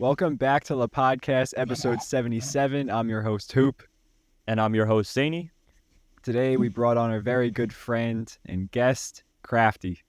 Welcome back to LePodcast, episode 77. I'm your host, Hoop. And I'm your host, Sani. Today, we brought on our very good friend and guest, Crafty.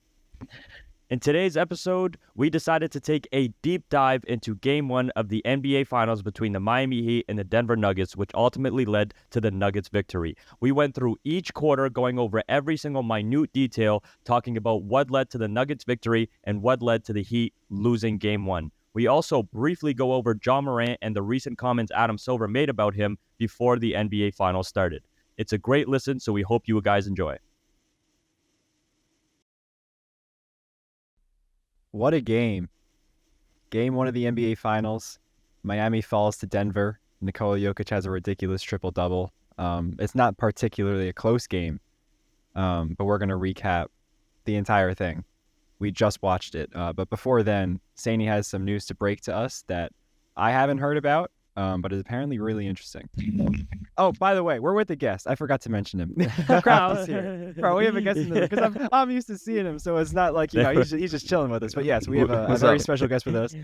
In today's episode, we decided to take a deep dive into Game 1 of the NBA Finals between the Miami Heat and the Denver Nuggets, which ultimately led to the Nuggets' victory. We went through each quarter, going over every single minute detail, talking about what led to the Nuggets' victory and what led to the Heat losing Game 1. We also briefly go over Ja Morant and the recent comments Adam Silver made about him before the NBA Finals started. It's a great listen, so we hope you guys enjoy. What a game. Game 1 of the NBA Finals. Miami falls to Denver. Nikola Jokic has a ridiculous triple-double. It's not particularly a close game, but we're going to recap the entire thing. We just watched it. But before then, Sani has some news to break to us that I haven't heard about, but is apparently really interesting. Oh, by the way, we're with a guest. I forgot to mention him. Crafty's here. Bro, we have a guest in the because I'm used to seeing him, so it's not like, he's just chilling with us. But yes, we have a very special guest with us.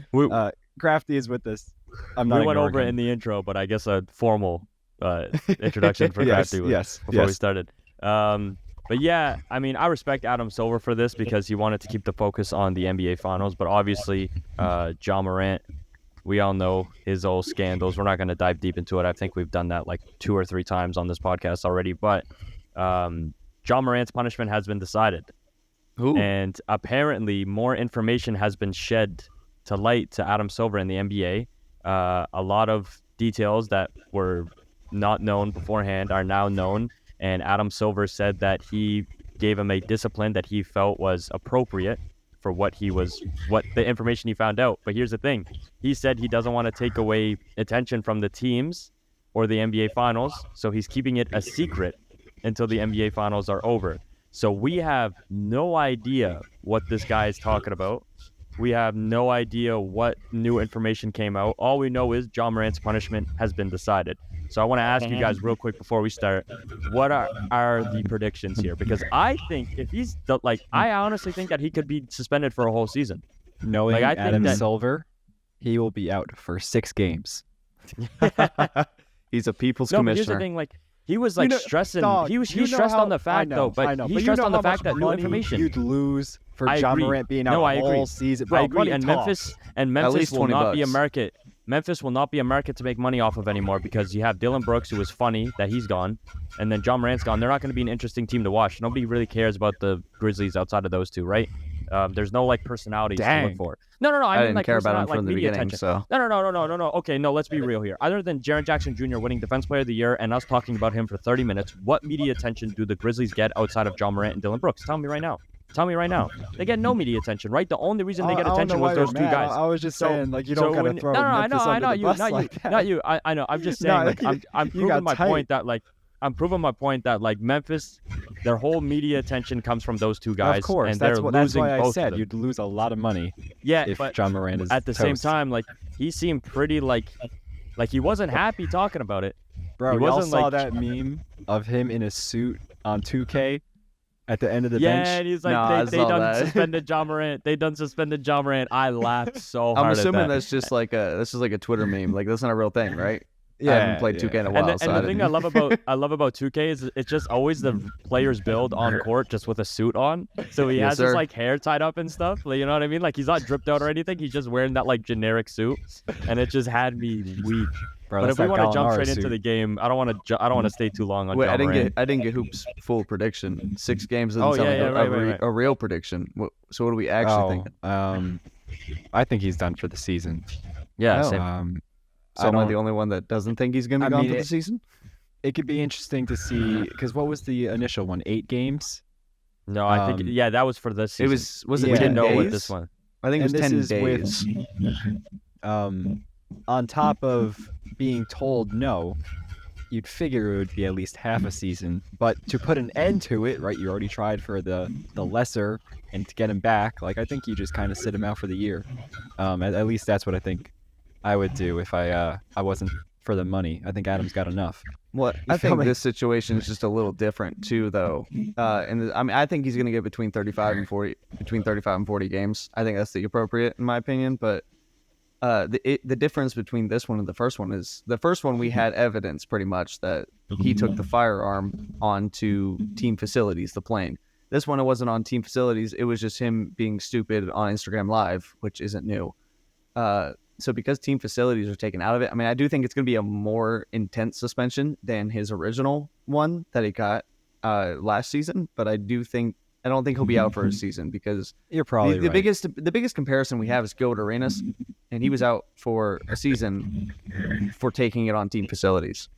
Crafty is with us. We went over it in the intro, but I guess a formal introduction for Crafty before we started. But yeah, I mean, I respect Adam Silver for this because he wanted to keep the focus on the NBA Finals. But obviously, Ja Morant, we all know his old scandals. We're not going to dive deep into it. I think we've done that like 2 or 3 times on this podcast already. But Ja Morant's punishment has been decided. Ooh. And apparently more information has been shed to light to Adam Silver in the NBA. A lot of details that were not known beforehand are now known. And Adam Silver said that he gave him a discipline that he felt was appropriate for what the information he found out. But here's the thing. He said he doesn't want to take away attention from the teams or the NBA Finals, so he's keeping it a secret until the NBA Finals are over. So we have no idea what this guy is talking about. We have no idea what new information came out. All we know is Ja Morant's punishment has been decided. So I want to ask you guys real quick before we start, what are the predictions here? Because I think if he's I honestly think that he could be suspended for a whole season. Knowing Adam Silver, he will be out for 6 games. He's a people's commissioner. But here's the thing, he was stressing. He was stressed on the fact he stressed on the fact that new information you'd lose for Ja Morant being out a whole season. Bro, I agree. And Memphis will not be a market. Memphis will not be a market to make money off of anymore because you have Dylan Brooks, who is funny that he's gone, and then Ja Morant's gone. They're not going to be an interesting team to watch. Nobody really cares about the Grizzlies outside of those two, right? There's no personalities to look for. No. I didn't care about him from the beginning. Attention. So No. Okay, no. Let's be real here. Other than Jaren Jackson Jr. winning Defense Player of the Year and us talking about him for 30 minutes, what media attention do the Grizzlies get outside of Ja Morant and Dylan Brooks? Tell me right now. They get no media attention, right? The only reason they get attention was those 2 guys. I was just saying, you don't gotta throw Memphis under the bus like that. Not you. I know. I'm just saying, I'm proving my point that Memphis, their whole media attention comes from those 2 guys. Of course, and that's why I both said you'd lose a lot of money. Yeah, if but Ja Morant is at the same time, he seemed pretty he wasn't happy talking about it. Bro, y'all saw that meme of him in a suit on 2K at the end of the bench? Yeah, and he's like, they done suspended Ja Morant. They done suspended Ja Morant. I laughed so hard. I'm assuming at that. That's just like a Twitter meme. That's not a real thing, right? Yeah, I haven't played 2K in a while. And the thing I love about 2K is it's just always the players build on court just with a suit on. So he has his hair tied up and stuff. You know what I mean? He's not dripped out or anything. He's just wearing that generic suit, and it just had me weak. Bro, but if we want to jump straight into the game, I don't want to stay too long on. Wait, Ja Morant. I didn't get Hoop's full prediction. 6 games doesn't right. A real prediction. So what do we actually think? I think he's done for the season. Yeah, same. So am I the only one that doesn't think he's going to be gone for the season? It could be interesting to see, because what was the initial one? 8 games? No, I think that was for this season. Was it we 10 didn't know days? with this one. I think it was 10 days. On top of being told no, you'd figure it would be at least half a season. But to put an end to it, right, you already tried for the lesser, and to get him back, I think you just kind of sit him out for the year. At least that's what I think I would do if I wasn't for the money. I think Adam's got enough. Well, I think this situation is just a little different too, though. I think he's going to get between 35 and 40 games. I think that's the appropriate, in my opinion. But The difference between this one and the first one is the first one we had evidence pretty much that he took the firearm onto team facilities, the plane. This one, it wasn't on team facilities. It was just him being stupid on Instagram Live, which isn't new. So because team facilities are taken out of it, I mean, I do think it's going to be a more intense suspension than his original one that he got last season. But I don't think he'll be out for a season because You're probably the right. biggest comparison we have is Gilbert Arenas, and he was out for a season for taking it on team facilities.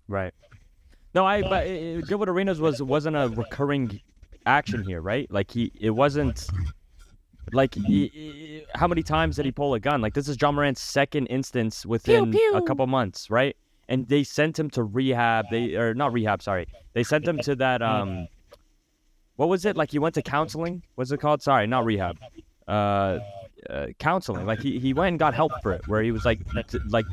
Right. No, but Gilbert Arenas wasn't a recurring action here, right? Like it wasn't like how many times did he pull a gun? Like this is John Morant's second instance within a couple months, right? And they sent him to rehab. Not rehab, sorry. They sent him to that what was it? Like he went to counseling? What's it called? Sorry, not rehab. Counseling. Like he went and got help for it, where he was like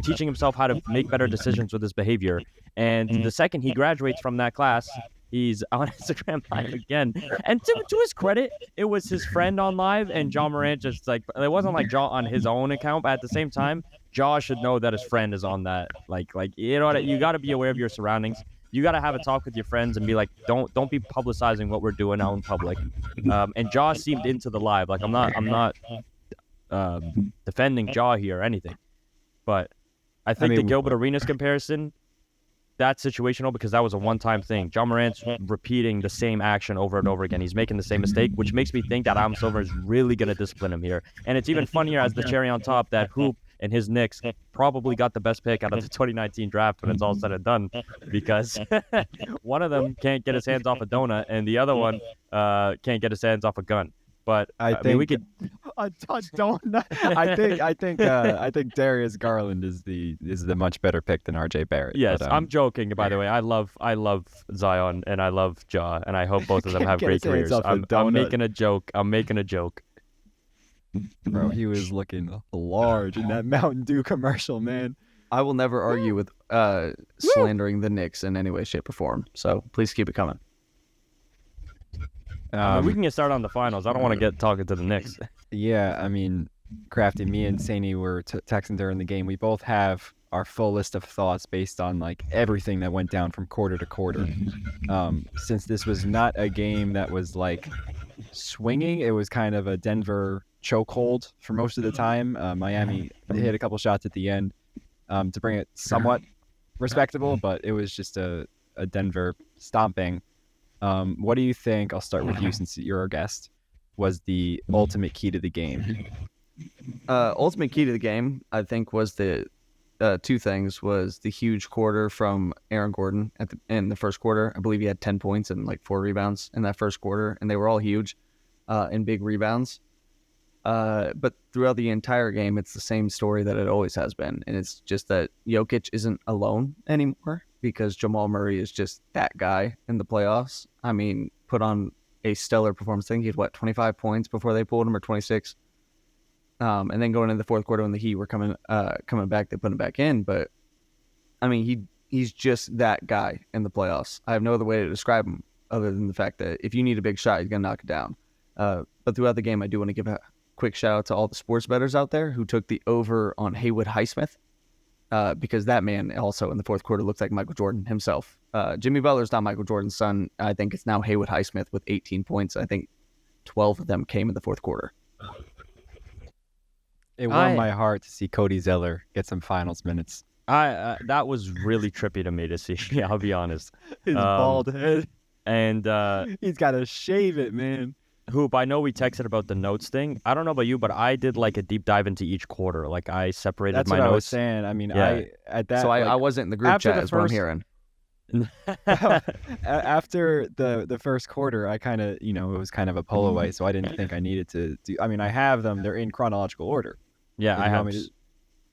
teaching himself how to make better decisions with his behavior. And the second he graduates from that class, he's on Instagram Live again. And to his credit, it was his friend on live, and John Morant just like it wasn't like Jaw on his own account, but at the same time, Jaw should know that his friend is on that. Like you know what? You got to be aware of your surroundings. You got to have a talk with your friends and be like, don't be publicizing what we're doing out in public. And Jaw seemed into the live. Like I'm not defending Jaw here or anything, but I think the Gilbert Arenas comparison, that's situational because that was a one-time thing. John Morant's repeating the same action over and over again. He's making the same mistake, which makes me think that Adam Silver is really going to discipline him here. And it's even funnier as the cherry on top that Hoop and his Knicks probably got the best pick out of the 2019 draft when it's all said and done, because one of them can't get his hands off a donut and the other one can't get his hands off a gun. But I mean, we think could. a donut. I think Darius Garland is the much better pick than RJ Barrett. Yes, but, I'm joking. By the way, I love Zion and I love Ja, and I hope both of them have great careers. I'm making a joke. I'm making a joke. Bro, he was looking large in that Mountain Dew commercial, man. I will never argue with slandering the Knicks in any way, shape, or form. So please keep it coming. I mean, we can get started on the finals. I don't want to get talking to the Knicks. Yeah, I mean, Crafty, me and Saney were texting during the game. We both have our full list of thoughts based on like everything that went down from quarter to quarter. Since this was not a game that was like swinging, it was kind of a Denver chokehold for most of the time. Miami hit a couple shots at the end to bring it somewhat respectable, but it was just a Denver stomping. What do you think? I'll start with you since you're our guest. Was the ultimate key to the game? Ultimate key to the game, I think, was the two things. Was the huge quarter from Aaron Gordon in the first quarter. I believe he had 10 points and like 4 rebounds in that first quarter, and they were all huge and big rebounds. But throughout the entire game, it's the same story that it always has been, and it's just that Jokic isn't alone anymore because Jamal Murray is just that guy in the playoffs. I mean, put on a stellar performance. I think he had 25 points before they pulled him, or 26. And then going into the fourth quarter when the Heat were coming back, they put him back in. But I mean, he's just that guy in the playoffs. I have no other way to describe him other than the fact that if you need a big shot, he's gonna knock it down. But throughout the game, I do want to give a quick shout out to all the sports bettors out there who took the over on Haywood Highsmith, because that man also in the fourth quarter looks like Michael Jordan himself. Jimmy Butler's not Michael Jordan's son. I think it's now Haywood Highsmith with 18 points. I think 12 of them came in the fourth quarter. It warmed my heart to see Cody Zeller get some finals minutes. That was really trippy to me to see. I'll be honest. His bald head. And he's got to shave it, man. Hoop, I know we texted about the notes thing. I don't know about you, but I did like a deep dive into each quarter. Like I separated That's my what notes. I was saying. I mean, Yeah. I wasn't in the group chat is what I'm hearing. After the first quarter, I kind of, it was kind of a pull away, so I didn't think I needed to do. I mean, I have them; they're in chronological order. Yeah, I have.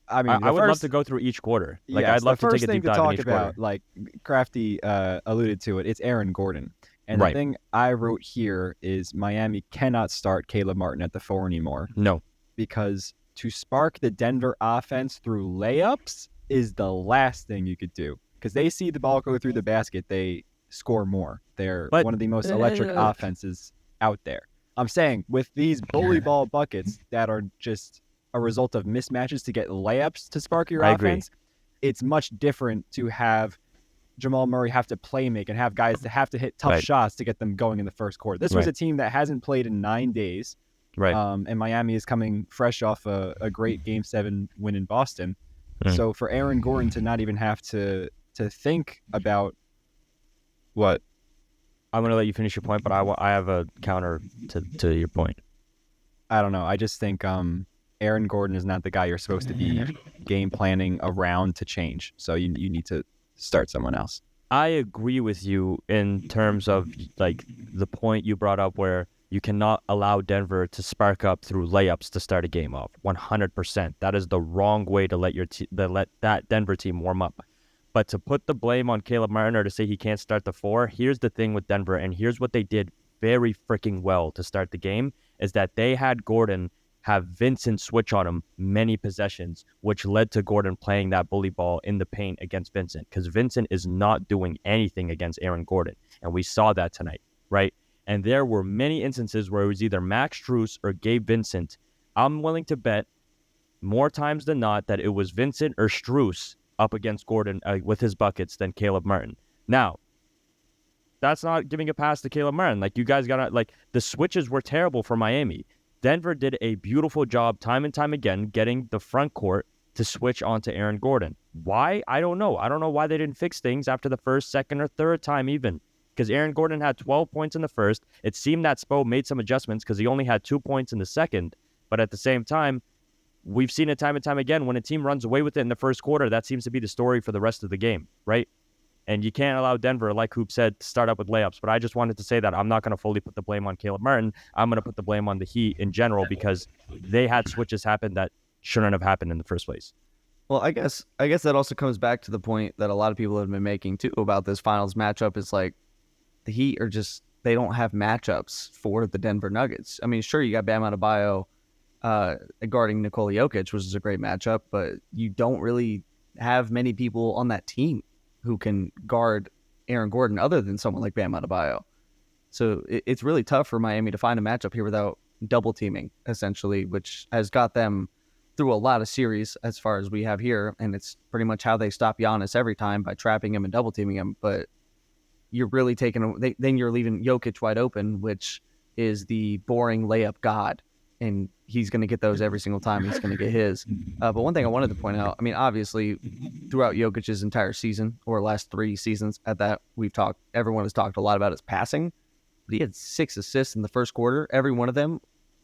I would love to go through each quarter. Like, yes, I'd love to take a deep dive in each about, quarter. like Crafty alluded to it. It's Aaron Gordon, and Right. the thing I wrote here is Miami cannot start Caleb Martin at the 4 anymore. No, because to spark the Denver offense through layups is the last thing you could do. Because they see the ball go through the basket, they score more. They're one of the most electric offenses out there. I'm saying with these bully ball buckets that are a result of mismatches to get layups to spark your I agree. offense, it's much different to have Jamal Murray have to play make and have guys to have to hit tough Right. shots to get them going in the first quarter. This was Right. a team that hasn't played in 9 days. Right. And Miami is coming fresh off a great Game 7 win in Boston. Mm. So for Aaron Gordon to not even have to think about what? I'm going to let you finish your point, but I have a counter to your point. I don't know. I just think Aaron Gordon is not the guy you're supposed to be game planning around to change. So you need to start someone else. I agree with you in terms of like the point you brought up where you cannot allow Denver to spark up through layups to start a game off. 100%. That is the wrong way to let let that Denver team warm up. But to put the blame on Caleb Martin or to say he can't start the 4, here's the thing with Denver, and here's what they did very freaking well to start the game, is that they had Gordon have Vincent switch on him many possessions, which led to Gordon playing that bully ball in the paint against Vincent, because Vincent is not doing anything against Aaron Gordon. And we saw that tonight, right? And there were many instances where it was either Max Strus or Gabe Vincent. I'm willing to bet more times than not that it was Vincent or Strus up against Gordon with his buckets than Caleb Martin. Now, that's not giving a pass to Caleb Martin. Like, you guys got to, like, the switches were terrible for Miami. Denver did a beautiful job time and time again getting the front court to switch onto Aaron Gordon. Why? I don't know. I don't know why they didn't fix things after the first, second, or third time even. Because Aaron Gordon had 12 points in the first. It seemed that Spo made some adjustments because he only had 2 points in the second. But at the same time, we've seen it time and time again. When a team runs away with it in the first quarter, that seems to be the story for the rest of the game, right? And you can't allow Denver, like Hoop said, to start up with layups. But I just wanted to say that I'm not going to fully put the blame on Caleb Martin. I'm going to put the blame on the Heat in general because they had switches happen that shouldn't have happened in the first place. Well, I guess that also comes back to the point that a lot of people have been making too about this finals matchup. Is like the Heat are just, they don't have matchups for the Denver Nuggets. I mean, sure, you got Bam Adebayo guarding Nikola Jokic, which is a great matchup, but you don't really have many people on that team who can guard Aaron Gordon other than someone like Bam Adebayo. So it's really tough for Miami to find a matchup here without double teaming, essentially, which has got them through a lot of series as far as we have here. And it's pretty much how they stop Giannis every time, by trapping him and double teaming him. But you're really then you're leaving Jokic wide open, which is the boring layup god. And he's going to get those every single time. He's going to get his. But one thing I wanted to point out, I mean, obviously, throughout Jokic's entire season, or last 3 seasons at that, everyone has talked a lot about his passing. But he had 6 assists in the first quarter. Every one of them,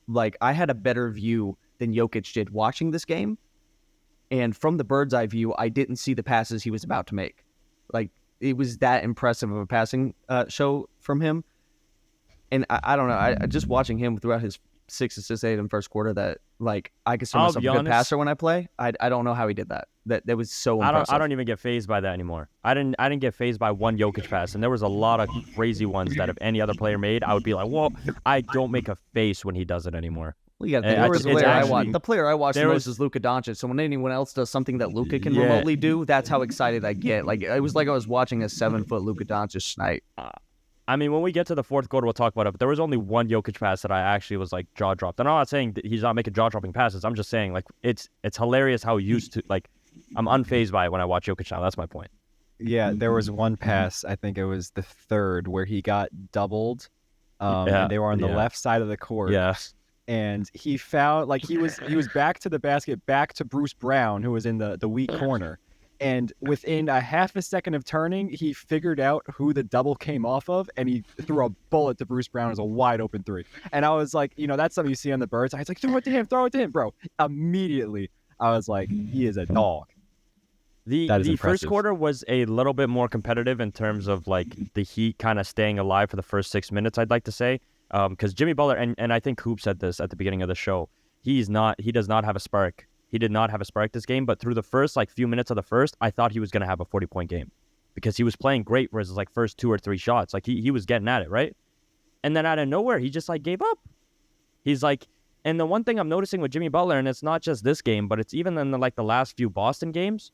like, I had a better view than Jokic did watching this game. And from the bird's eye view, I didn't see the passes he was about to make. Like, it was that impressive of a passing show from him. And I don't know. I just watching him throughout his 6 assists, 8 in the first quarter, that, like, I consider I'll myself be a good honest. passer when I play. I don't know how he did that. That was so I impressive. don't even get fazed by that anymore. I didn't get fazed by one Jokic pass, and there was a lot of crazy ones that if any other player made, I would be like, well, I don't make a face when he does it anymore. Well, yeah, I just- it's actually- the player I watch the there most was- is Luka Doncic. So when anyone else does something that Luka can Yeah. remotely do, that's how excited I get. Like, it was like I was watching a 7-foot Luka Doncic snipe. I mean, when we get to the fourth quarter, we'll talk about it. But there was only one Jokic pass that I actually was like jaw dropped. And I'm not saying that he's not making jaw dropping passes. I'm just saying, like, it's hilarious how used to, like, I'm unfazed by it when I watch Jokic now. That's my point. Yeah, there was one pass, I think it was the third, where he got doubled. Yeah, And they were on the yeah. left side of the court. Yeah. And he found, like, he was back to the basket, back to Bruce Brown, who was in the weak corner. And within a half a second of turning, he figured out who the double came off of, and he threw a bullet to Bruce Brown as a wide open 3. And I was like, that's something you see on the Birds. I was like, throw it to him, bro. Immediately, I was like, he is a dog. The That is first impressive. quarter was a little bit more competitive in terms of, like, the Heat kind of staying alive for the first 6 minutes, I'd like to say. Because Jimmy Butler, and I think Hoop said this at the beginning of the show, he does not have a spark. He did not have a spark this game, but through the first, like, few minutes of the first, I thought he was going to have a 40-point game because he was playing great for his, like, first 2 or 3 shots. Like, he was getting at it, right? And then out of nowhere, he just, like, gave up. He's like, and the one thing I'm noticing with Jimmy Butler, and it's not just this game, but it's even in the last few Boston games,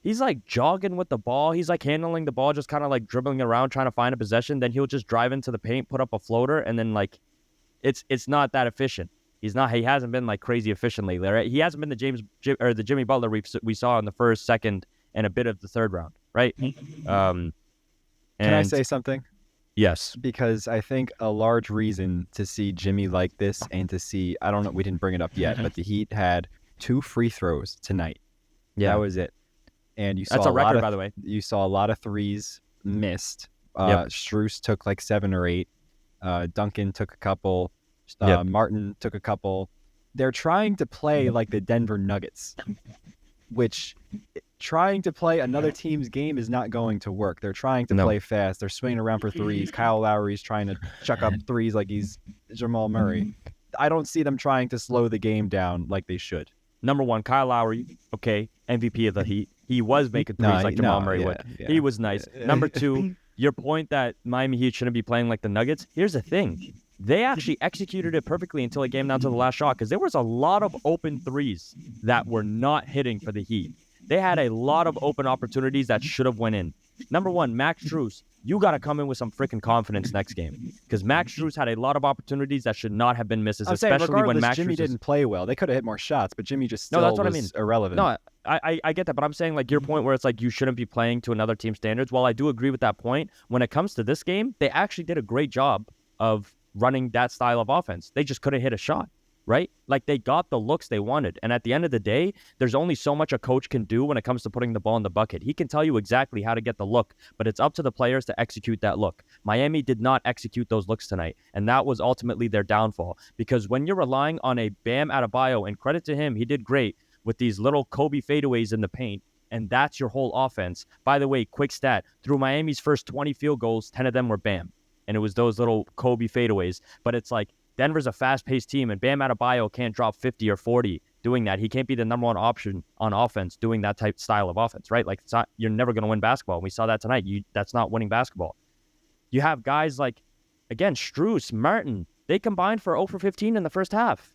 he's, like, jogging with the ball. He's, like, handling the ball, just kind of, like, dribbling around, trying to find a possession. Then he'll just drive into the paint, put up a floater, and then, like, it's not that efficient. He's not. He hasn't been like crazy efficient lately. Right? He hasn't been the Jimmy Butler we saw in the first, second, and a bit of the third round. Right? Can I say something? Yes. Because I think a large reason to see Jimmy like this and to see, I don't know, we didn't bring it up yet, but the Heat had 2 free throws tonight. Yeah. That was it. And you saw That's a record, lot of, by the way. You saw a lot of threes missed. Yep. Strus took like 7 or 8. Duncan took a couple. Yep. Martin took a couple. They're trying to play like the Denver Nuggets, which trying to play another team's game is not going to work. They're trying to play fast. They're swinging around for threes. Kyle Lowry's trying to chuck up threes like he's Jamal Murray. I don't see them trying to slow the game down like they should. Number one, Kyle Lowry, okay, MVP of the Heat. He was making threes like Jamal Murray would. Yeah. He was nice. Number two, your point that Miami Heat shouldn't be playing like the Nuggets. Here's the thing. They actually executed it perfectly until it came down to the last shot because there was a lot of open threes that were not hitting for the Heat. They had a lot of open opportunities that should have went in. Number one, Max Strus, you got to come in with some freaking confidence next game because Max Strus had a lot of opportunities that should not have been misses, especially when Max Jimmy Strus didn't play well. They could have hit more shots, but Jimmy just still that's what was I mean. irrelevant. No, I get that, but I'm saying like your point where it's like you shouldn't be playing to another team's standards. While I do agree with that point, when it comes to this game, they actually did a great job of running that style of offense. They just couldn't hit a shot, right? Like they got the looks they wanted. And at the end of the day, there's only so much a coach can do when it comes to putting the ball in the bucket. He can tell you exactly how to get the look, but it's up to the players to execute that look. Miami did not execute those looks tonight, and that was ultimately their downfall. Because when you're relying on a Bam Adebayo, and credit to him, he did great with these little Kobe fadeaways in the paint, and that's your whole offense. By the way, quick stat, through Miami's first 20 field goals, 10 of them were Bam. And it was those little Kobe fadeaways. But it's like Denver's a fast-paced team, and Bam Adebayo can't drop 50 or 40 doing that. He can't be the number one option on offense doing that type style of offense, right? Like it's not, you're never going to win basketball. We saw that tonight. That's not winning basketball. You have guys like, again, Strus, Martin. They combined for 0 for 15 in the first half.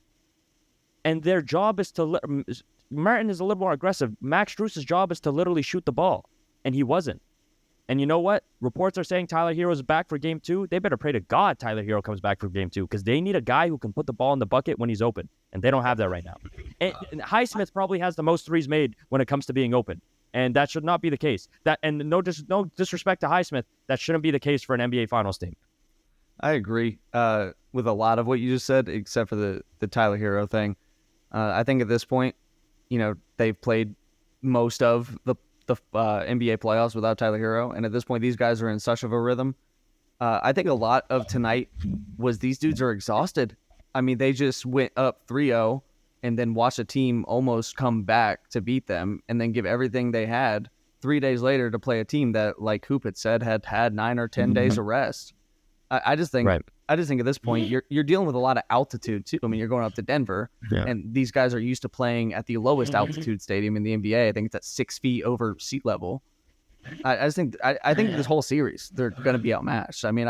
And their job is to Martin is a little more aggressive. Max Strus's job is to literally shoot the ball, and he wasn't. And you know what? Reports are saying Tyler Hero's back for game 2. They better pray to God Tyler Hero comes back for game 2 because they need a guy who can put the ball in the bucket when he's open. And they don't have that right now. And Highsmith probably has the most threes made when it comes to being open. And that should not be the case. And no disrespect to Highsmith, that shouldn't be the case for an NBA Finals team. I agree with a lot of what you just said, except for the Tyler Hero thing. I think at this point, they've played most of the NBA playoffs without Tyler Hero, and at this point these guys are in such of a rhythm. I think a lot of tonight was these dudes are exhausted. I mean, they just went up 3-0 and then watched a team almost come back to beat them and then give everything they had 3 days later to play a team that, like Hoop had said, had 9 or 10 days of rest. I just think I just think at this point you're dealing with a lot of altitude too. I mean, you're going up to Denver, and these guys are used to playing at the lowest altitude stadium in the NBA. I think it's at 6 feet over sea level. I think this whole series they're going to be outmatched. I mean,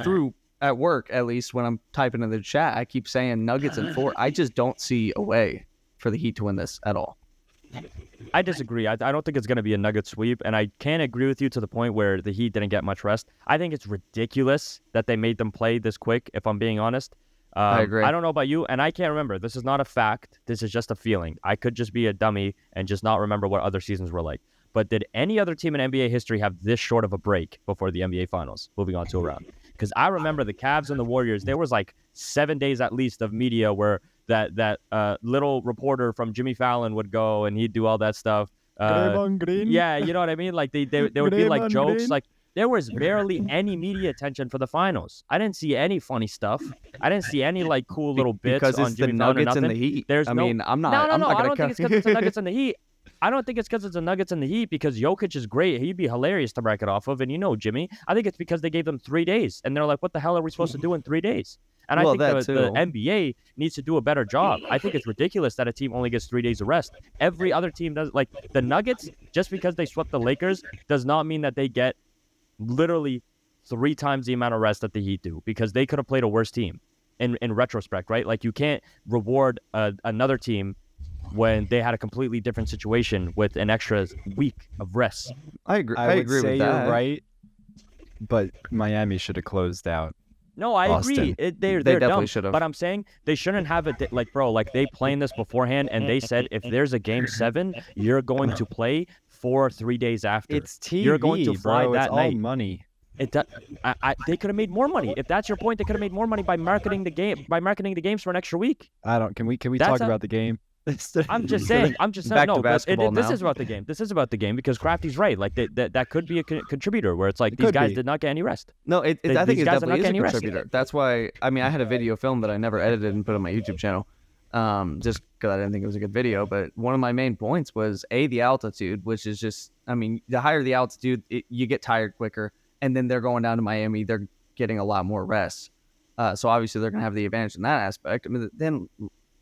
through at work at least when I'm typing in the chat, I keep saying Nuggets in 4. I just don't see a way for the Heat to win this at all. I disagree. I don't think it's going to be a Nugget sweep, and I can't agree with you to the point where the Heat didn't get much rest. I think it's ridiculous that they made them play this quick, if I'm being honest. I agree. I don't know about you, and I can't remember. This is not a fact. This is just a feeling. I could just be a dummy and just not remember what other seasons were like. But did any other team in NBA history have this short of a break before the NBA Finals, moving on to a round? Because I remember the Cavs and the Warriors, there was like 7 days at least of media where that little reporter from Jimmy Fallon would go and he'd do all that stuff. Green. Yeah, you know what I mean? Like they would be like jokes. Green. Like there was barely any media attention for the finals. I didn't see any funny stuff. I didn't see any like cool little bits because on it's Jimmy the Fallon or Nuggets and nothing. the Heat. There's I'm not. I don't think it's because it's the Nuggets and the Heat. I don't think it's because it's the Nuggets and the Heat because Jokic is great. He'd be hilarious to bracket off of. And Jimmy, I think it's because they gave them 3 days. And they're like, what the hell are we supposed to do in 3 days? And I think the NBA needs to do a better job. I think it's ridiculous that a team only gets 3 days of rest. Every other team does. Like the Nuggets, just because they swept the Lakers does not mean that they get literally 3 times the amount of rest that the Heat do because they could have played a worse team in retrospect, right? Like you can't reward another team when they had a completely different situation with an extra week of rest. I agree. I would agree say with that. you're right, but Miami should have closed out. No, I agree. Boston. They're definitely dumb. should have. But I'm saying they shouldn't have it. Like, bro, like they planned this beforehand, and they said if there's a game 7, you're going to play 4 or 3 days after. It's TV, You're going to fly bro. that It's all night. money. They could have made more money. If that's your point, they could have made more money by marketing the games for an extra week. I don't. Can we That's talk a- about the game? I'm just saying. Back to No, but basketball this now. is about the game. This is about the game because Crafty's right. Like that could be a contributor where it's like It these could guys be. did not get any rest. No, I think these it guys are not definitely is a getting arrested. contributor. That's why. I mean, I had a video film that I never edited and put on my YouTube channel, just because I didn't think it was a good video. But one of my main points was the altitude, which is just. I mean, the higher the altitude, you get tired quicker, and then they're going down to Miami. They're getting a lot more rest. So obviously they're going to have the advantage in that aspect.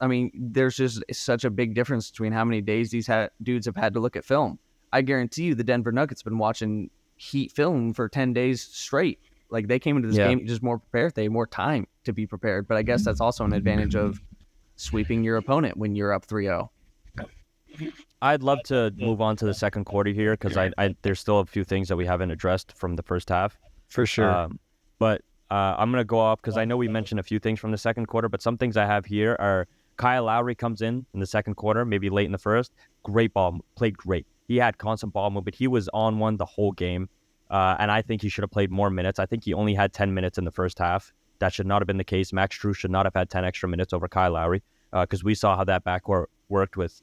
I mean, there's just such a big difference between how many days these dudes have had to look at film. I guarantee you the Denver Nuggets have been watching Heat film for 10 days straight. Like, they came into this game just more prepared. They had more time to be prepared. But I guess that's also an advantage of sweeping your opponent when you're up 3-0. I'd love to move on to the second quarter here because there's still a few things that we haven't addressed from the first half. For sure. But I'm going to go off because I know we mentioned a few things from the second quarter, but some things I have here are Kyle Lowry comes in the second quarter, maybe late in the first. Great ball, played great. He had constant ball movement. He was on one the whole game, and I think he should have played more minutes. I think he only had 10 minutes in the first half. That should not have been the case. Max Strus should not have had 10 extra minutes over Kyle Lowry because we saw how that backcourt worked with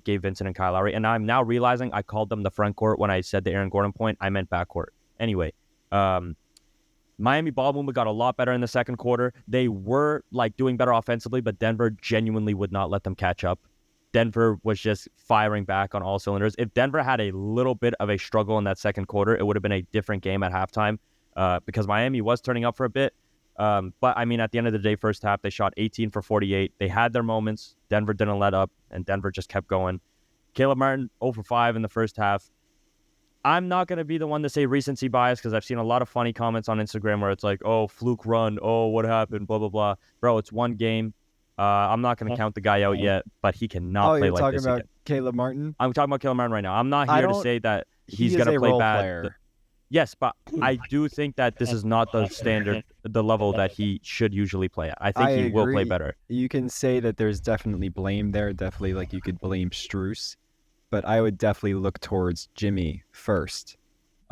Gabe Vincent and Kyle Lowry. And I'm now realizing I called them the front court when I said the Aaron Gordon point. I meant backcourt. Anyway, Miami ball movement got a lot better in the second quarter. They were like doing better offensively, but Denver genuinely would not let them catch up. Denver was just firing back on all cylinders. If Denver had a little bit of a struggle in that second quarter, it would have been a different game at halftime because Miami was turning up for a bit. But I mean, at the end of the day, first half, they shot 18 for 48. They had their moments. Denver didn't let up, and Denver just kept going. Caleb Martin, 0 for 5 in the first half. I'm not going to be the one to say recency bias because I've seen a lot of funny comments on Instagram where it's like, oh, fluke run. Oh, what happened? Blah, blah, blah. Bro, it's one game. I'm not going to count the guy out yet, but he cannot play you're like talking this about again. Caleb Martin? I'm talking about Caleb Martin right now. I'm not here to say that he's going to play bad. Player. Yes, but I do think that this is not the standard, the level that he should usually play at. I think he will play better. You can say that there's definitely blame there. Definitely, like, you could blame Strus. But I would definitely look towards Jimmy first.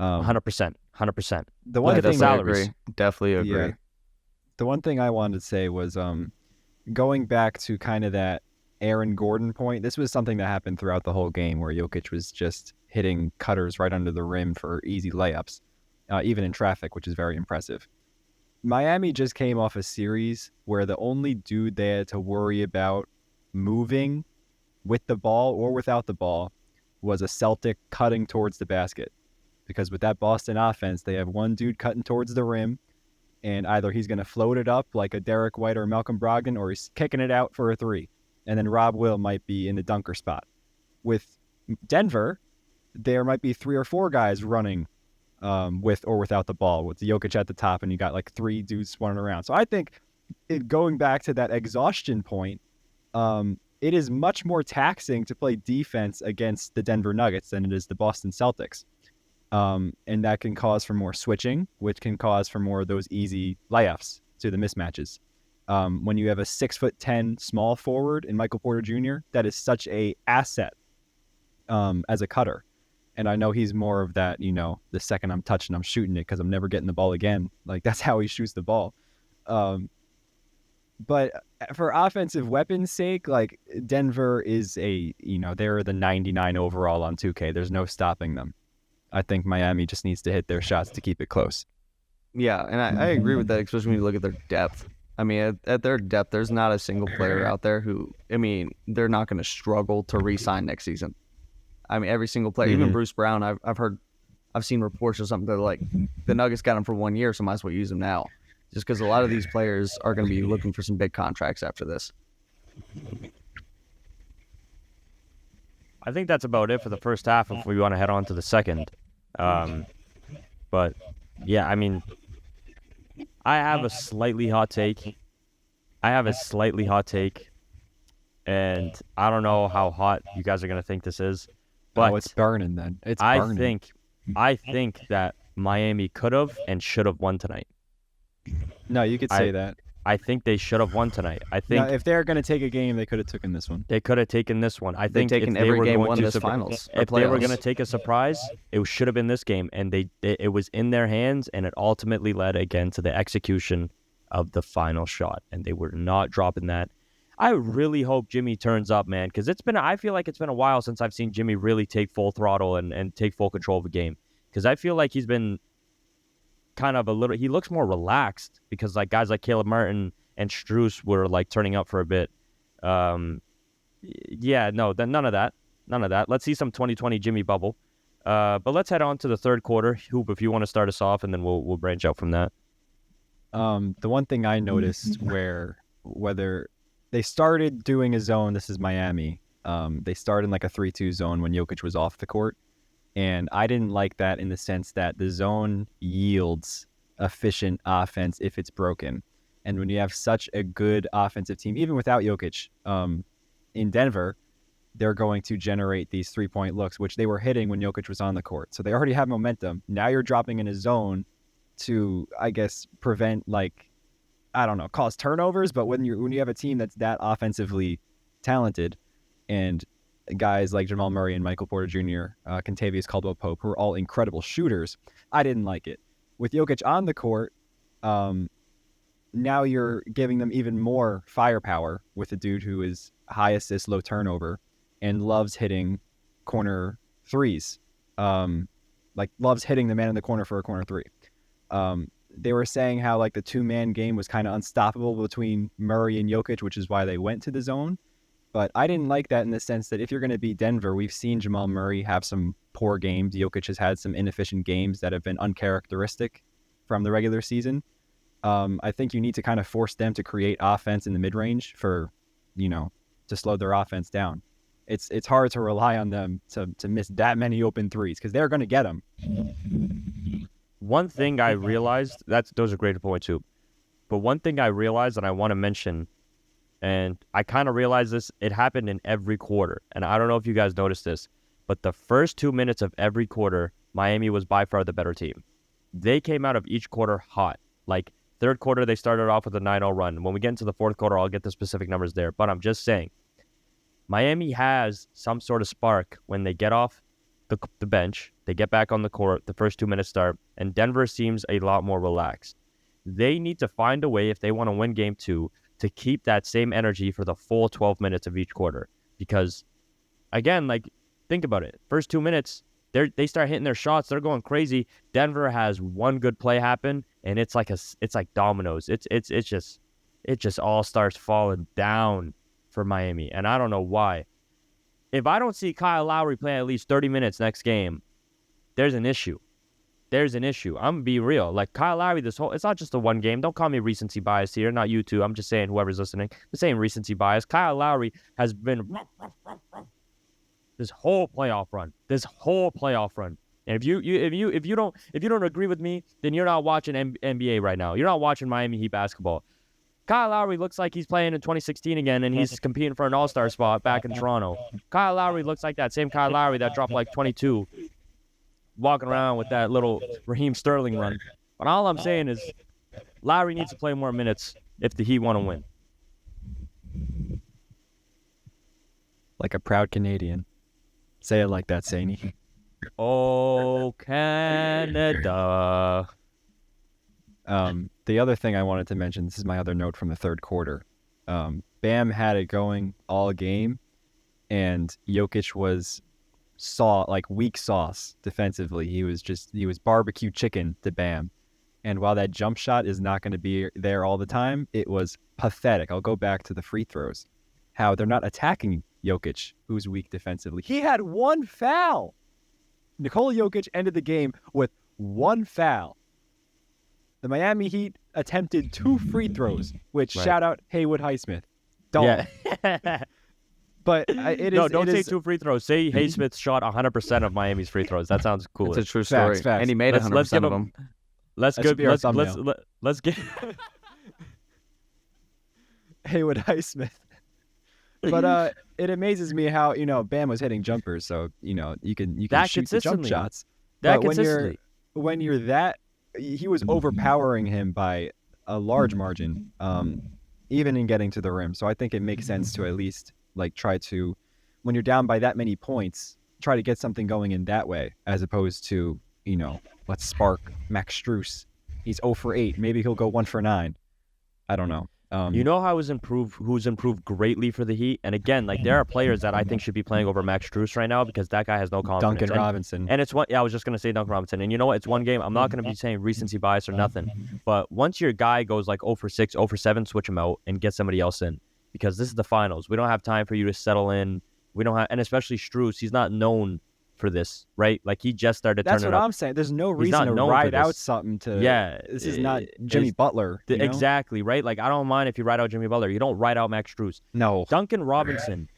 100%. 100%. The one thing Definitely agree. Yeah, the one thing I wanted to say was going back to kind of that Aaron Gordon point. This was something that happened throughout the whole game where Jokic was just hitting cutters right under the rim for easy layups, even in traffic, which is very impressive. Miami just came off a series where the only dude they had to worry about moving with the ball or without the ball was a Celtic cutting towards the basket. Because with that Boston offense, they have one dude cutting towards the rim, and either he's going to float it up like a Derek White or Malcolm Brogdon, or he's kicking it out for a three. And then Rob Will might be in the dunker spot. With Denver, there might be 3 or 4 guys running with or without the ball, with the Jokic at the top, and you got like 3 dudes running around. So I think going back to that exhaustion point, it is much more taxing to play defense against the Denver Nuggets than it is the Boston Celtics. And that can cause for more switching, which can cause for more of those easy layups to the mismatches. When you have a 6'10" small forward in Michael Porter Jr., that is such a asset as a cutter. And I know he's more of that, the second I'm touching, I'm shooting it because I'm never getting the ball again. Like, that's how he shoots the ball. But for offensive weapons' sake, like, Denver is they're the 99 overall on 2K. There's no stopping them. I think Miami just needs to hit their shots to keep it close. Yeah, and I agree with that, especially when you look at their depth. I mean, at their depth, there's not a single player out there who, they're not going to struggle to re-sign next season. I mean, every single player, even Bruce Brown, I've seen reports or something that like the Nuggets got him for 1 year, so might as well use him now. Just because a lot of these players are going to be looking for some big contracts after this. I think that's about it for the first half if we want to head on to the second. But, yeah, I mean, I have a slightly hot take. And I don't know how hot you guys are going to think this is. But it's burning then. It's burning. I think that Miami could have and should have won tonight. No, you could say that. I think they should have won tonight. I Now, think if they're going to take a game, they could have taken this one. they could have taken this one. I They've think taken if they every were game going won to this finals or if they were going to playoffs. take a surprise, it should have been this game, and it was in their hands, and it ultimately led again to the execution of the final shot, and they were not dropping that. I really hope Jimmy turns up, man, because I feel like it's been a while since I've seen Jimmy really take full throttle and take full control of a game, because I feel like he's been kind of he looks more relaxed because like guys like Caleb Martin and Strus were like turning up for a bit. Yeah, no, none of that. Let's see some 2020 Jimmy bubble. But let's head on to the third quarter. Hoop, if you want to start us off, and then we'll branch out from that. The one thing I noticed whether they started doing a zone, this is Miami. They started in like a 3-2 zone when Jokic was off the court. And I didn't like that in the sense that the zone yields efficient offense if it's broken. And when you have such a good offensive team, even without Jokic, in Denver, they're going to generate these 3-point looks, which they were hitting when Jokic was on the court. So they already have momentum. Now you're dropping in a zone to, I guess, prevent cause turnovers. But when you have a team that's that offensively talented, and guys like Jamal Murray and Michael Porter Jr., Kentavious Caldwell-Pope, who are all incredible shooters, I didn't like it. With Jokic on the court, now you're giving them even more firepower with a dude who is high assist, low turnover, and loves hitting corner threes. Loves hitting the man in the corner for a corner three. They were saying how like the 2-man game was kind of unstoppable between Murray and Jokic, which is why they went to the zone. But I didn't like that in the sense that if you're going to beat Denver, we've seen Jamal Murray have some poor games. Jokic has had some inefficient games that have been uncharacteristic from the regular season. I think you need to kind of force them to create offense in the mid-range to slow their offense down. It's hard to rely on them to miss that many open threes because they're going to get them. One thing I realized, those are great points too, but one thing I realized and I want to mention, and I kind of realized this, it happened in every quarter. And I don't know if you guys noticed this, but the first 2 minutes of every quarter, Miami was by far the better team. They came out of each quarter hot. Like third quarter, they started off with a 9-0 run. When we get into the fourth quarter, I'll get the specific numbers there. But I'm just saying, Miami has some sort of spark when they get off the bench, they get back on the court, the first 2 minutes start, and Denver seems a lot more relaxed. They need to find a way, if they want to win game 2, to keep that same energy for the full 12 minutes of each quarter. Because, again, like, think about it. First 2 minutes, they start hitting their shots. They're going crazy. Denver has one good play happen, and it's like dominoes. It just all starts falling down for Miami, and I don't know why. If I don't see Kyle Lowry play at least 30 minutes next game, there's an issue. I'm gonna be real. Like Kyle Lowry, it's not just the one game. Don't call me recency bias here, not you two. I'm just saying whoever's listening. I'm saying recency bias. Kyle Lowry has been this whole playoff run. And if you don't agree with me, then you're not watching NBA right now. You're not watching Miami Heat basketball. Kyle Lowry looks like he's playing in 2016 again, and he's competing for an all-star spot back in Toronto. Kyle Lowry looks like that same Kyle Lowry that dropped like 22, walking around with that little Raheem Sterling run. But all I'm saying is Lowry needs to play more minutes if the Heat want to win. Like a proud Canadian. Say it like that, Saini. Oh, Canada. The other thing I wanted to mention, this is my other note from the third quarter. Bam had it going all game, and Jokic was weak sauce defensively. He was barbecue chicken to Bam. And while that jump shot is not going to be there all the time, it was pathetic. I'll go back to the free throws. How they're not attacking Jokic, who's weak defensively. He had one foul. Nikola Jokic ended the game with one foul. The Miami Heat attempted 2 free throws, which shout out Haywood Highsmith. Don't. Yeah. But don't say 2 free throws. Say Haysmith shot 100% of Miami's free throws. That sounds cool. It's a true story. Facts. And he made 100% of them. Let's get Haywood Highsmith. But it amazes me how Bam was hitting jumpers, so you can that shoot the jump shots. That but consistently. when you're that, he was overpowering him by a large margin, even in getting to the rim. So I think it makes sense to at least like try to, when you're down by that many points, try to get something going in that way, as opposed to, let's spark Max Strus. He's 0 for 8. Maybe he'll go 1 for 9. I don't know. You know who's improved greatly for the Heat? And again, like there are players that I think should be playing over Max Strus right now because that guy has no confidence. Duncan Robinson. And it's I was just going to say Duncan Robinson. And you know what? It's one game. I'm not going to be saying recency bias or nothing. But once your guy goes like 0 for 6, 0 for 7, switch him out and get somebody else in. Because this is the finals. We don't have time for you to settle in. We don't have, and especially Strus, he's not known for this, right? Like he just started turning up. That's what I'm saying. There's no reason to ride out something to. Yeah, this is not Jimmy Butler. Exactly, right? Like I don't mind if you ride out Jimmy Butler. You don't ride out Max Strus. No. Duncan Robinson.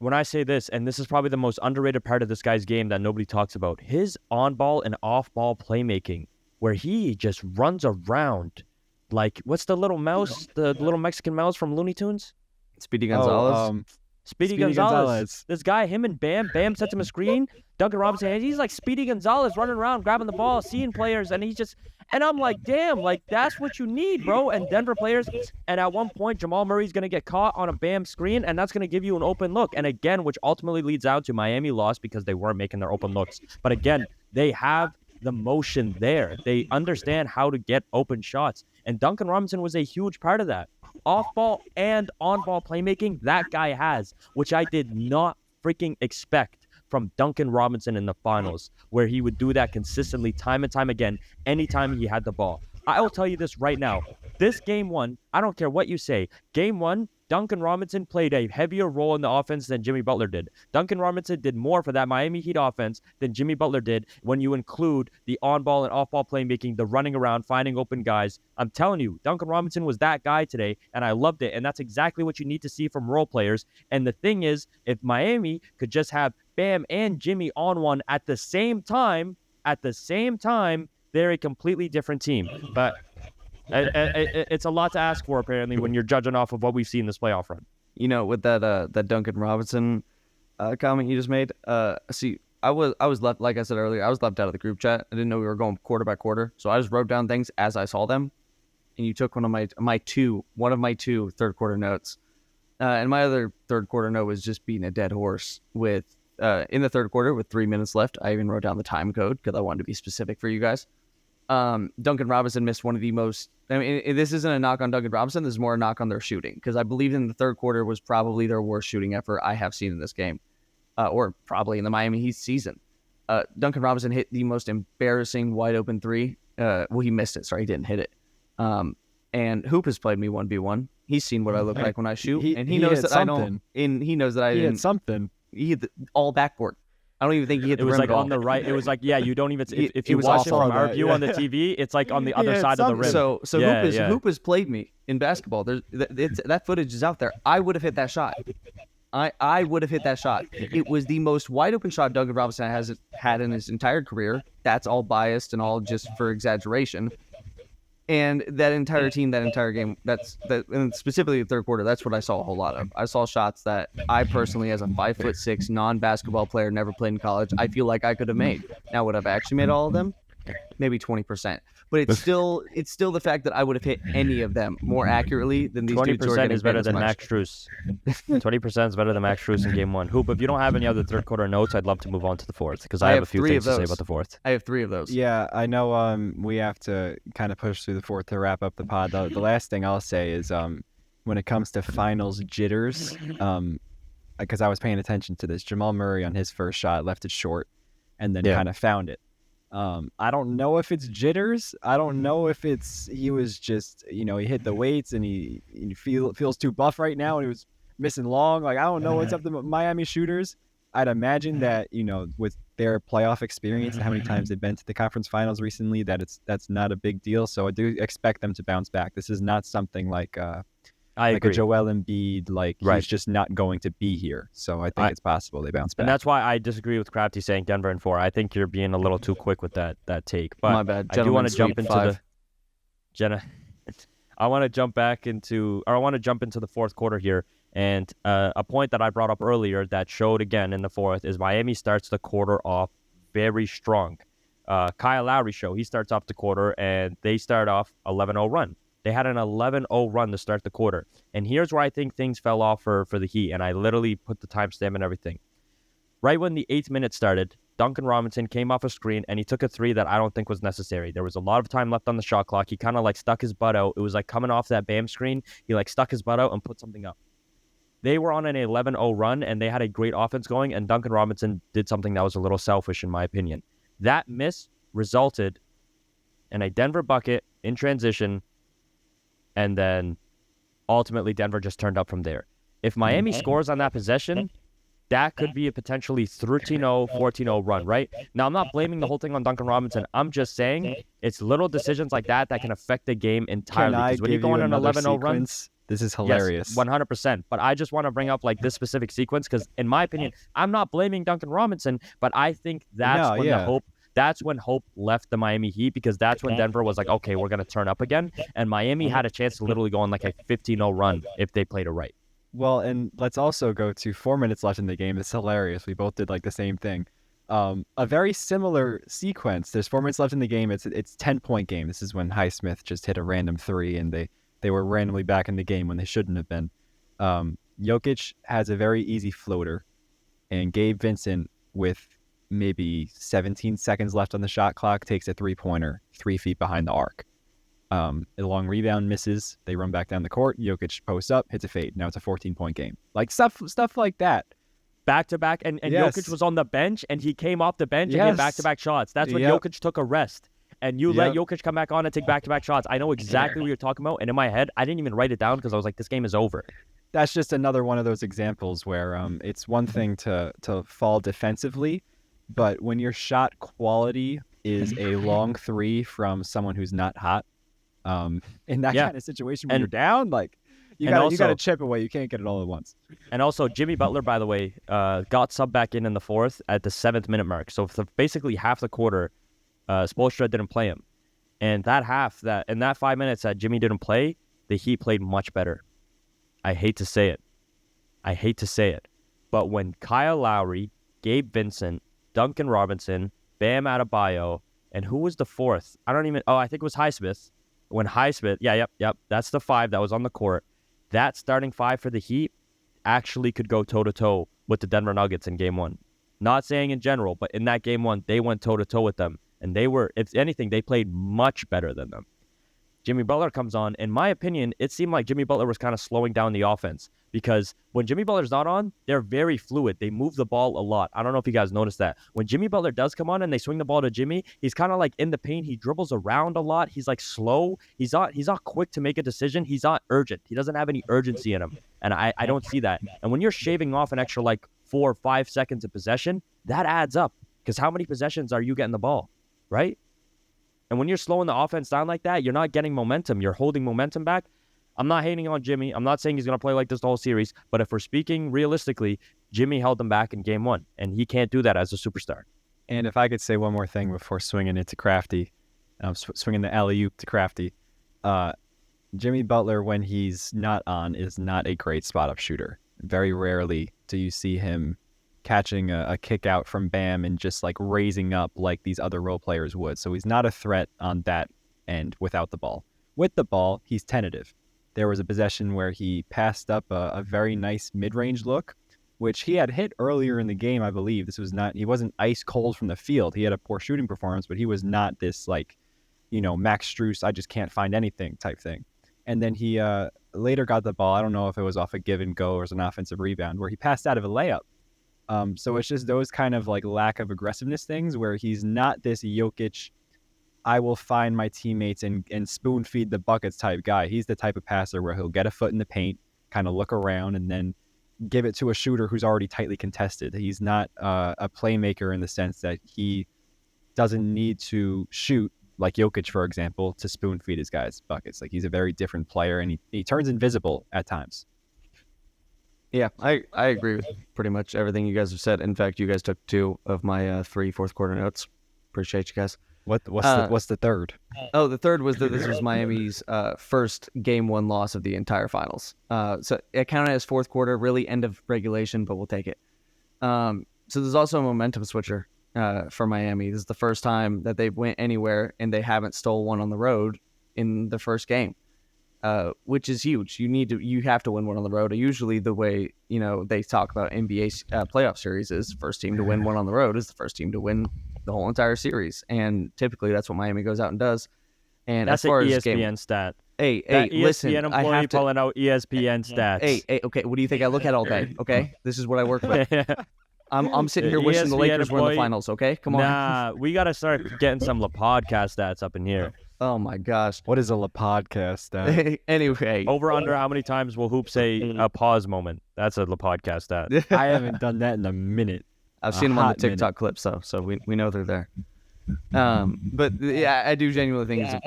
When I say this, and this is probably the most underrated part of this guy's game that nobody talks about, his on-ball and off-ball playmaking, where he just runs around like what's the little mouse, the little Mexican mouse from Looney Tunes? Speedy Gonzalez. Speedy Gonzalez. This guy, him and Bam sets him a screen. Duncan Robinson, he's like Speedy Gonzalez running around, grabbing the ball, seeing players, and and I'm like, damn, like that's what you need, bro. And Denver players, and at one point, Jamal Murray's going to get caught on a Bam screen, and that's going to give you an open look. And again, which ultimately leads out to Miami loss because they weren't making their open looks. But again, they have the motion there. They understand how to get open shots. And Duncan Robinson was a huge part of that. Off-ball and on-ball playmaking, that guy has, which I did not freaking expect from Duncan Robinson in the finals, where he would do that consistently time and time again anytime he had the ball. I will tell you this right now. This game one, I don't care what you say. Game one, Duncan Robinson played a heavier role in the offense than Jimmy Butler did. Duncan Robinson did more for that Miami Heat offense than Jimmy Butler did when you include the on-ball and off-ball playmaking, the running around, finding open guys. I'm telling you, Duncan Robinson was that guy today, and I loved it, and that's exactly what you need to see from role players. And the thing is, if Miami could just have Bam and Jimmy on one at the same time, they're a completely different team. But it's a lot to ask for, apparently, when you're judging off of what we've seen this playoff run. With that Duncan Robinson comment you just made, see, I was left, like I said earlier, I was left out of the group chat. I didn't know we were going quarter by quarter, so I just wrote down things as I saw them, and you took one of my two third quarter notes, and my other third quarter note was just beating a dead horse with in the third quarter with 3 minutes left. I even wrote down the time code because I wanted to be specific for you guys. Duncan Robinson missed one of the most. I mean, this isn't a knock on Duncan Robinson. This is more a knock on their shooting, because I believe in the third quarter was probably their worst shooting effort I have seen in this game, or probably in the Miami Heat season. Duncan Robinson hit the most embarrassing wide open three. Well, he missed it. Sorry, he didn't hit it. And Hoop has played me 1v1. He's seen what I look like when I shoot, and he knows that I don't. And he knows that I didn't. Hit something. He hit all backboard. I don't even think he hit the rim. It was like at all. on the right. It was like, yeah, you don't even. If you was watch it awful. from our view on the TV, it's like on the other side of the rim. So Hoop has played me in basketball. That footage is out there. I would have hit that shot. I would have hit that shot. It was the most wide open shot Duncan Robinson has had in his entire career. That's all biased and all just for exaggeration. And that entire team, that entire game, and specifically the third quarter, that's what I saw a whole lot of. I saw shots that I personally, as a 5'6" non-basketball player, never played in college, I feel like I could have made. Now, would I have actually made all of them? Maybe 20%. But it's still the fact that I would have hit any of them more accurately than these dudes who are 20% is better than Max Strus. 20% is better than Max Strus in game one. Hoop, if you don't have any other third quarter notes, I'd love to move on to the fourth, because I have a few things to say about the fourth. I have 3 of those. Yeah, I know we have to kind of push through the fourth to wrap up the pod. The last thing I'll say is when it comes to finals jitters, because I was paying attention to this, Jamal Murray on his first shot left it short and then kind of found it. I don't know if it's jitters. I don't know if he was just, he hit the weights and he feels too buff right now and he was missing long. Like, I don't know what's up to Miami shooters. I'd imagine that, with their playoff experience and how many times they've been to the conference finals recently, that's not a big deal. So I do expect them to bounce back. This is not something like I agree. A Joel Embiid, he's just not going to be here. So I think it's possible they bounce back. And that's why I disagree with Crafty saying Denver in 4. I think you're being a little too quick with that take. But my bad. I do want to jump into 5. I want to jump into the fourth quarter here. And a point that I brought up earlier that showed again in the fourth is Miami starts the quarter off very strong. Kyle Lowry show. He starts off the quarter, and they start off 11-0 run. They had an 11-0 run to start the quarter. And here's where I think things fell off for the Heat, and I literally put the timestamp and everything. Right when the 8th minute started, Duncan Robinson came off a screen, and he took a three that I don't think was necessary. There was a lot of time left on the shot clock. He kind of like stuck his butt out. It was like coming off that Bam screen. He like stuck his butt out and put something up. They were on an 11-0 run, and they had a great offense going, and Duncan Robinson did something that was a little selfish, in my opinion. That miss resulted in a Denver bucket in transition, and then ultimately Denver just turned up from there. If Miami scores on that possession, that could be a potentially 13-0, 14-0 run, right? Now, I'm not blaming the whole thing on Duncan Robinson. I'm just saying it's little decisions like that can affect the game entirely. Can I Because when you give go you on an another 11-0 run, sequence? This is hilarious. yes, 100%. But I just want to bring up like this specific sequence because, in my opinion, I'm not blaming Duncan Robinson, but I think that's when hope left the Miami Heat, because that's when Denver was like, okay, we're going to turn up again. And Miami had a chance to literally go on like a 15-0 run if they played it right. Well, and let's also go to 4 minutes left in the game. It's hilarious. We both did like the same thing. A very similar sequence. There's 4 minutes left in the game. It's 10-point game. This is when Highsmith just hit a random three, and they were randomly back in the game when they shouldn't have been. Jokic has a very easy floater, and Gabe Vincent, with maybe 17 seconds left on the shot clock, takes a three-pointer 3 feet behind the arc. A long rebound misses. They run back down the court. Jokic posts up, hits a fade. Now it's a 14-point game. Like stuff like that. Back to back, and Yes. Jokic was on the bench, and he came off the bench and Yes. hit back-to-back shots. That's when Yep. Jokic took a rest. And you let Yep. Jokic come back on and take back-to-back shots. I know exactly what you're talking about, and in my head, I didn't even write it down because I was like, this game is over. That's just another one of those examples where it's one thing to fall defensively, but when your shot quality is a long three from someone who's not hot, in that kind of situation when And- you're down, like you and gotta also- chip away. You can't get it all at once. And also, Jimmy Butler, by the way, got subbed back in the fourth at the 7th minute mark. So for basically half the quarter, Spoelstra didn't play him. And in that 5 minutes that Jimmy didn't play, the Heat played much better. I hate to say it. But when Kyle Lowry, Gabe Vincent, Duncan Robinson, Bam Adebayo, and who was the fourth? I think it was Highsmith. When Highsmith, yep, that's the 5 that was on the court. That starting 5 for the Heat actually could go toe-to-toe with the Denver Nuggets in Game 1. Not saying in general, but in that Game 1, they went toe-to-toe with them. And they were, if anything, they played much better than them. Jimmy Butler comes on. In my opinion, it seemed like Jimmy Butler was kind of slowing down the offense, because when Jimmy Butler's not on, they're very fluid. They move the ball a lot. I don't know if you guys noticed that. When Jimmy Butler does come on and they swing the ball to Jimmy, he's kind of like in the paint. He dribbles around a lot. He's like slow. He's not quick to make a decision. He's not urgent. He doesn't have any urgency in him. And I don't see that. And when you're shaving off an extra like 4 or 5 seconds of possession, that adds up, because how many possessions are you getting the ball, right? And when you're slowing the offense down like that, you're not getting momentum. You're holding momentum back. I'm not hating on Jimmy. I'm not saying he's going to play like this the whole series. But if we're speaking realistically, Jimmy held them back in Game 1. And he can't do that as a superstar. And if I could say one more thing before swinging it to Crafty, swinging the alley-oop to Crafty, Jimmy Butler, when he's not on, is not a great spot-up shooter. Very rarely do you see him catching a kick out from Bam and just like raising up like these other role players would. So he's not a threat on that end without the ball. With the ball, he's tentative. There was a possession where he passed up a very nice mid-range look, which he had hit earlier in the game, I believe. He wasn't ice cold from the field. He had a poor shooting performance, but he was not this like, Max Strus, I just can't find anything type thing. And then he later got the ball. I don't know if it was off a give and go or it was an offensive rebound where he passed out of a layup. So it's just those kind of like lack of aggressiveness things where he's not this Jokic, I will find my teammates and spoon feed the buckets type guy. He's the type of passer where he'll get a foot in the paint, kind of look around, and then give it to a shooter who's already tightly contested. He's not a playmaker in the sense that he doesn't need to shoot like Jokic, for example, to spoon feed his guys buckets. Like he's a very different player, and he turns invisible at times. Yeah, I agree with pretty much everything you guys have said. In fact, you guys took 2 of my 3 fourth quarter notes. Appreciate you guys. What's the third? Oh, the third was that this was Miami's first Game 1 loss of the entire finals. So it counted as fourth quarter, really end of regulation, but we'll take it. So there's also a momentum switcher for Miami. This is the first time that they went anywhere and they haven't stole one on the road in the first game, which is huge. You have to win one on the road. Usually, the way they talk about NBA playoff series is first team to win one on the road is the first team to win the whole entire series, and typically that's what Miami goes out and does. And That's as far an as ESPN stat. Hey, That listen, ESPN I employee have to. pulling out ESPN stats. Hey, okay. What do you think I look at all day? Okay, this is what I work with. I'm sitting here wishing the ESPN Lakers were in the employee- finals. Okay, come on. Nah, we gotta start getting some LePodcast stats up in here. Oh my gosh. What is a LePodcast? Anyway, Over under how many times will Hoop say a pause moment? That's a LePodcast stat. I haven't done that in a minute. I've a seen them on the hot minute. TikTok clips though, so we know they're there. But yeah, I do genuinely think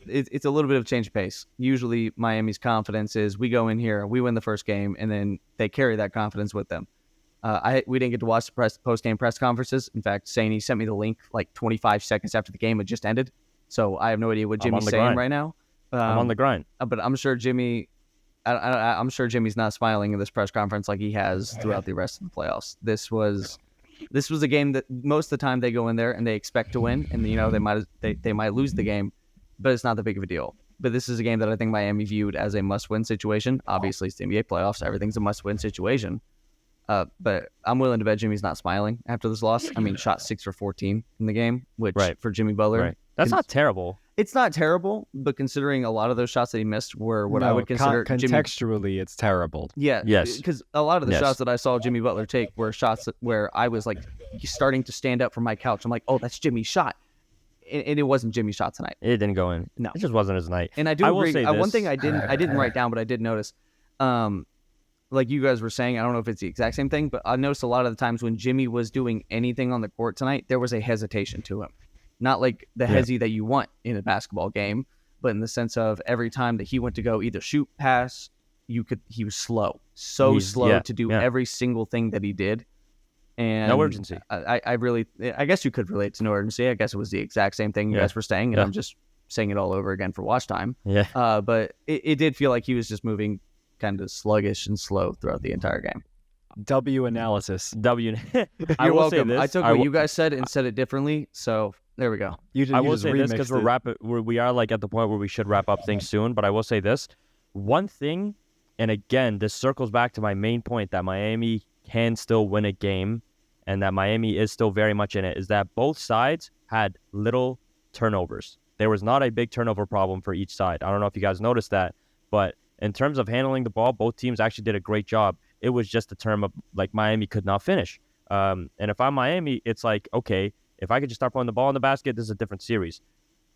it's a little bit of change of pace. Usually, Miami's confidence is we go in here, we win the first game, and then they carry that confidence with them. We didn't get to watch the post game press conferences. In fact, Saney sent me the link like 25 seconds after the game had just ended, so I have no idea what I'm on Jimmy's the saying grind. right now. I'm on the grind. But I'm sure Jimmy. I'm sure Jimmy's not smiling in this press conference like he has throughout the rest of the playoffs. This was a game that most of the time they go in there and they expect to win, and they might lose the game, but it's not that big of a deal. But this is a game that I think Miami viewed as a must-win situation. Obviously, it's the NBA playoffs; everything's a must-win situation. But I'm willing to bet Jimmy's not smiling after this loss. I mean, shot 6 for 14 in the game, which Right. for Jimmy Butler, Right. That's not terrible. it's not terrible. But considering a lot of those shots that he missed were what I would consider Jimmy. Contextually, it's terrible. Yeah. Yes. Because a lot of the Yes. shots that I saw Jimmy Butler take were shots where I was like, he's starting to stand up from my couch. I'm like, oh, that's Jimmy's shot. And it wasn't Jimmy's shot tonight. It didn't go in. No. It just wasn't his night. And I do I will agree. say One this. thing I didn't write down, but I did notice, like you guys were saying, I don't know if it's the exact same thing, but I noticed a lot of the times when Jimmy was doing anything on the court tonight, there was a hesitation to him. Not like the hezzy that you want in a basketball game, but in the sense of every time that he went to go either shoot, pass, he was slow. He's- Slow yeah, to do yeah. every single thing that he did. And No urgency. I guess you could relate to no urgency. I guess it was the exact same thing you Yeah. guys were saying, and Yeah. I'm just saying it all over again for watch time. Yeah. But it did feel like he was just moving kind of sluggish and slow throughout the entire game. W analysis. W. I You're will say welcome. this. I took what you guys said and said it differently, so there we go. I You will just say this because remixed it. we are like at the point where we should wrap up things soon. But I will say this one thing, and again, this circles back to my main point that Miami can still win a game, and that Miami is still very much in it. Is that both sides had little turnovers. There was not a big turnover problem for each side. I don't know if you guys noticed that, but in terms of handling the ball, both teams actually did a great job. It was just a term of like Miami could not finish. And if I'm Miami, it's like, okay, if I could just start putting the ball in the basket, this is a different series.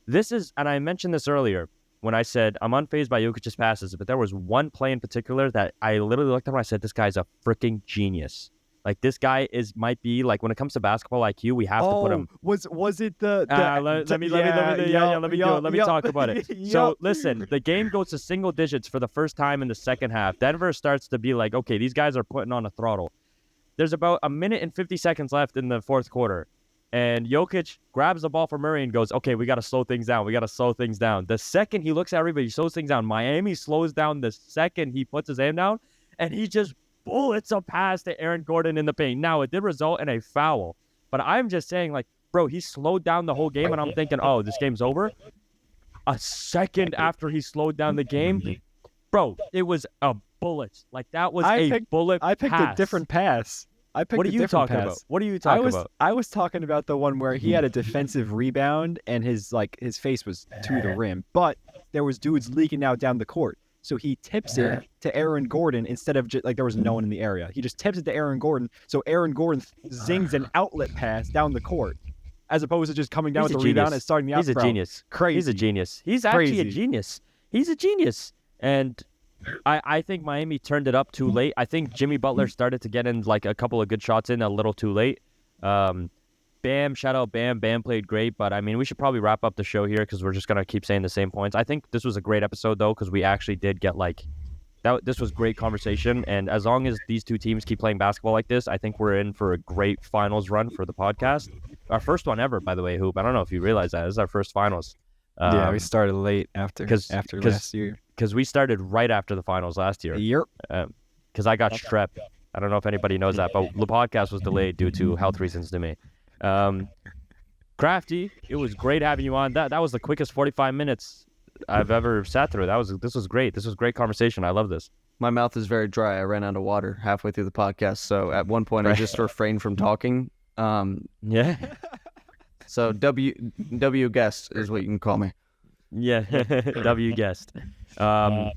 This is, and I mentioned this earlier when I said I'm unfazed by Jokic's passes, but there was one play in particular that I literally looked at him and I said, this guy's a freaking genius. Like this guy might be like when it comes to basketball IQ, we have to put him. Was it the Let me talk about it. So listen, the game goes to single digits for the first time in the second half. Denver starts to be like, okay, these guys are putting on a throttle. There's about a minute and 50 seconds left in the fourth quarter. And Jokic grabs the ball from Murray and goes, okay, we got to slow things down. The second he looks at everybody, he slows things down. Miami slows down the second he puts his hand down, and he just bullets a pass to Aaron Gordon in the paint. Now, it did result in a foul, but I'm just saying, like, bro, he slowed down the whole game, and I'm thinking, oh, this game's over. A second after he slowed down the game, bro, it was a bullet. Like, that was bullet I picked pass. a different pass. What are you talking about? What are you talking about? I was talking about the one where he had a defensive rebound and his face was to the rim, but there was dudes leaking out down the court. So he tips it to Aaron Gordon instead of just like there was no one in the area. He just tips it to Aaron Gordon. So Aaron Gordon zings an outlet pass down the court as opposed to just coming down He's with a the rebound genius. and starting the He's a outthrow. genius. Crazy. He's a genius. He's actually a Crazy. genius. He's a genius. And I think Miami turned it up too late. I think Jimmy Butler started to get in like a couple of good shots in a little too late. Bam, shout out Bam. Bam played great, but I mean, we should probably wrap up the show here because we're just going to keep saying the same points. I think this was a great episode, though, because we actually did get like this was great conversation. And as long as these two teams keep playing basketball like this, I think we're in for a great finals run for the podcast. Our first one ever, by the way, Hoop. I don't know if you realize that. This is our first finals. Yeah, we started late after last year. Because we started right after the finals last year. Yep. Because I got strep. I don't know if anybody knows that, but LePodcast was delayed due to health reasons to me. Crafty, it was great having you on. That was the quickest 45 minutes I've ever sat through. This was great. This was great conversation. I love this. My mouth is very dry. I ran out of water halfway through the podcast, so at one point I just refrained from talking. Yeah. So W guest is what you can call me. Yeah. W guest. I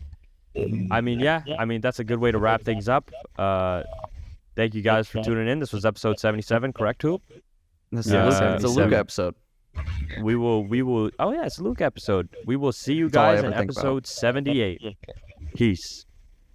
mean, that's a good way to wrap things up. Thank you guys for tuning in. This was episode 77, correct, Hoop? This is it's a Luke episode. We will. Oh yeah, it's a Luke episode. We will see you That's all I guys in ever think about. episode 78. Peace.